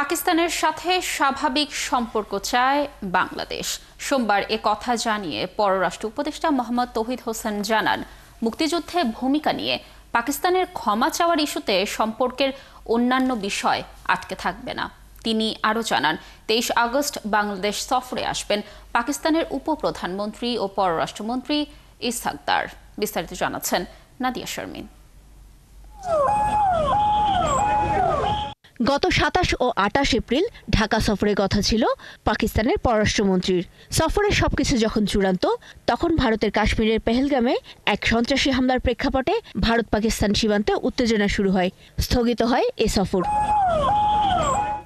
পাকিস্তানের সাথে স্বাভাবিক সম্পর্ক চায় বাংলাদেশ। সোমবার এ কথা জানিয়ে পররাষ্ট্র উপদেষ্টা মোহাম্মদ তৌহিদ হোসেন জানান, মুক্তিযুদ্ধে ভূমিকা নিয়ে পাকিস্তানের ক্ষমা চাওয়ার ইস্যুতে সম্পর্কের অন্যান্য বিষয় আটকে থাকবে না। তিনি আরও জানান, 23 আগস্ট বাংলাদেশ সফরে আসবেন পাকিস্তানের উপপ্রধানমন্ত্রী ও পররাষ্ট্রমন্ত্রী ইসহাক দার। বিস্তারিত জানাচ্ছেন নাদিয়া শারমিন। গত 27 ও 28 এপ্রিল ঢাকা সফরের কথা ছিল পাকিস্তানের পররাষ্ট্রমন্ত্রীর। সফরের সবকিছু যখন চূড়ান্ত, তখন ভারতের কাশ্মীরের পেহেলগামে এক সন্ত্রাসী হামলার প্রেক্ষাপটে ভারত পাকিস্তান সীমান্তে উত্তেজনা শুরু হয়। স্থগিত হয় এ সফর।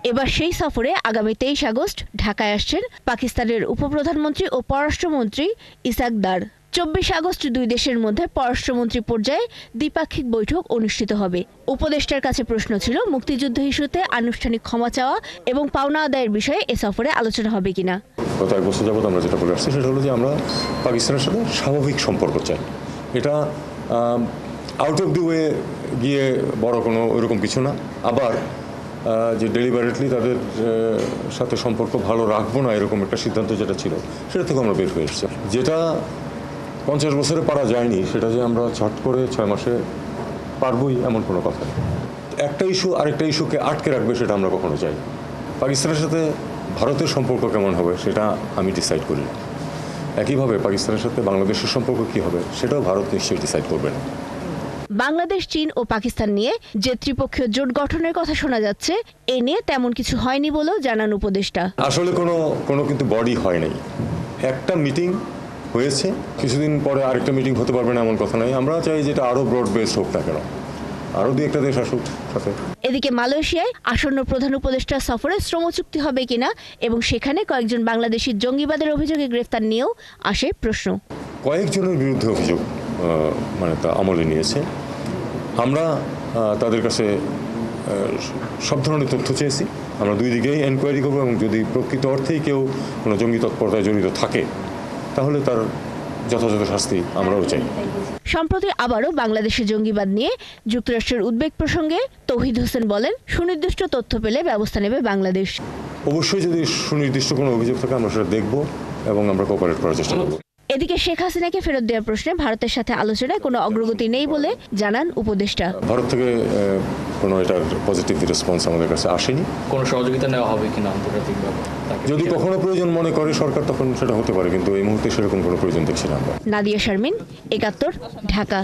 এবার সেই সফরে আগামী 23 আগস্ট ঢাকায় আসছেন পাকিস্তানের উপপ্রধানমন্ত্রী ও পররাষ্ট্রমন্ত্রী ইসহাক দার। 24 আগস্ট দুই দেশের মধ্যে পররাষ্ট্রমন্ত্রী পর্যায়ে দ্বিপাক্ষিক বৈঠক অনুষ্ঠিত হবে। উপদেষ্টার কাছে প্রশ্ন ছিল, মুক্তিযুদ্ধ ইস্যুতে আনুষ্ঠানিক ক্ষমা চাওয়া এবং পাওনা আদায়ের বিষয়ে এ সফরে আলোচনা হবে কিনা। গত এক বছর যাবত আমরা যেটা বলে আসছি সেটা হলো যে আমরা পাকিস্তানের সাথে স্বাভাবিক সম্পর্ক চাই। এটা আউট অফ দি ওয়ে গিয়ে বড় কোনো ওইরকম কিছু না। আবার যে ডেলিভারেটলি তাদের সাথে সম্পর্ক ভালো রাখবো না এরকম একটা সিদ্ধান্ত যেটা ছিল, সেটা থেকে আমরা বের হয়ে এসেছি। যেটা 50 বছরে পারা যায়নি, সেটা যে আমরা ছট করে 6 মাসে পারবই এমন কোনো কথা নেই। একটা ইস্যু আরেকটা ইস্যুকে আটকে রাখবে সেটা আমরা কখনো চাই। পাকিস্তানের সাথে ভারতের সম্পর্ক কেমন হবে সেটা আমি ডিসাইড করি না। একইভাবে পাকিস্তানের সাথে বাংলাদেশের সম্পর্ক কী হবে সেটাও ভারত নিশ্চয়ই ডিসাইড করবে না। বাংলাদেশ, চীন ও পাকিস্তান নিয়ে যে ত্রিপক্ষীয় জোট গঠনের কথা শোনা যাচ্ছে, এ নিয়ে তেমন কিছু হয়নি বলেও জানান উপদেষ্টা। আসলে কোনো কিন্তু বডি হয় নাই। একটা মিটিং হয়েছে, কিছুদিন পরে আরেকটা মিটিং হতে পারবে না এমন কথা নয়। আমরা চাই যেটা আরও ব্রড বেসড হোক না কেন, আরও দু একটা দেশ আসুক সাথে। এদিকে মালয়েশিয়ায় আসন্ন প্রধান উপদেষ্টা সফরে শ্রম চুক্তি হবে কিনা এবং সেখানে কয়েকজন বাংলাদেশি জঙ্গিবাদের অভিযোগে গ্রেফতার নিয়েও আসে প্রশ্ন। কয়েকজনের বিরুদ্ধে অভিযোগ তা আমলে নিয়েছে। আমরা তাদের কাছে সব ধরনের তথ্য চেয়েছি। আমরা দুই দিকেই এনকোয়ারি করবো এবং যদি প্রকৃত অর্থেই কেউ কোনো জঙ্গি তৎপরতায় জড়িত থাকে তাহলে তার যথাযথ শাস্তি আমরাও চাই। সম্প্রতি আবারও বাংলাদেশে জঙ্গিবাদ নিয়ে যুক্তরাষ্ট্রের উদ্বেগ প্রসঙ্গে তৌহিদ হোসেন বলেন, সুনির্দিষ্ট তথ্য পেলে ব্যবস্থা নেবে বাংলাদেশ। অবশ্যই যদি সুনির্দিষ্ট কোনো অভিযোগ থাকে আমরা সেটা দেখব এবং আমরা কোঅপারেট করার চেষ্টা করব। এদিকে শেখ হাসিনাকে ফেরত দেওয়ার প্রশ্নে ভারতের সাথে আলোচনায় কোনো অগ্রগতি নেই বলে জানান উপদেষ্টা। ভারত থেকে কোনো এটার পজিটিভ রেসপন্স আমাদের কাছে আসেনি। কোনো সহযোগিতা নেওয়া হবে কিনা আন্তর্জাতিকভাবে? যদি কখনো প্রয়োজন মনে করে সরকার তখন সেটা হতে পারে, কিন্তু এই মুহূর্তে সেরকম কোনো প্রয়োজন দেখছি না আমরা। নাদিয়া শারমিন, 71, ঢাকা।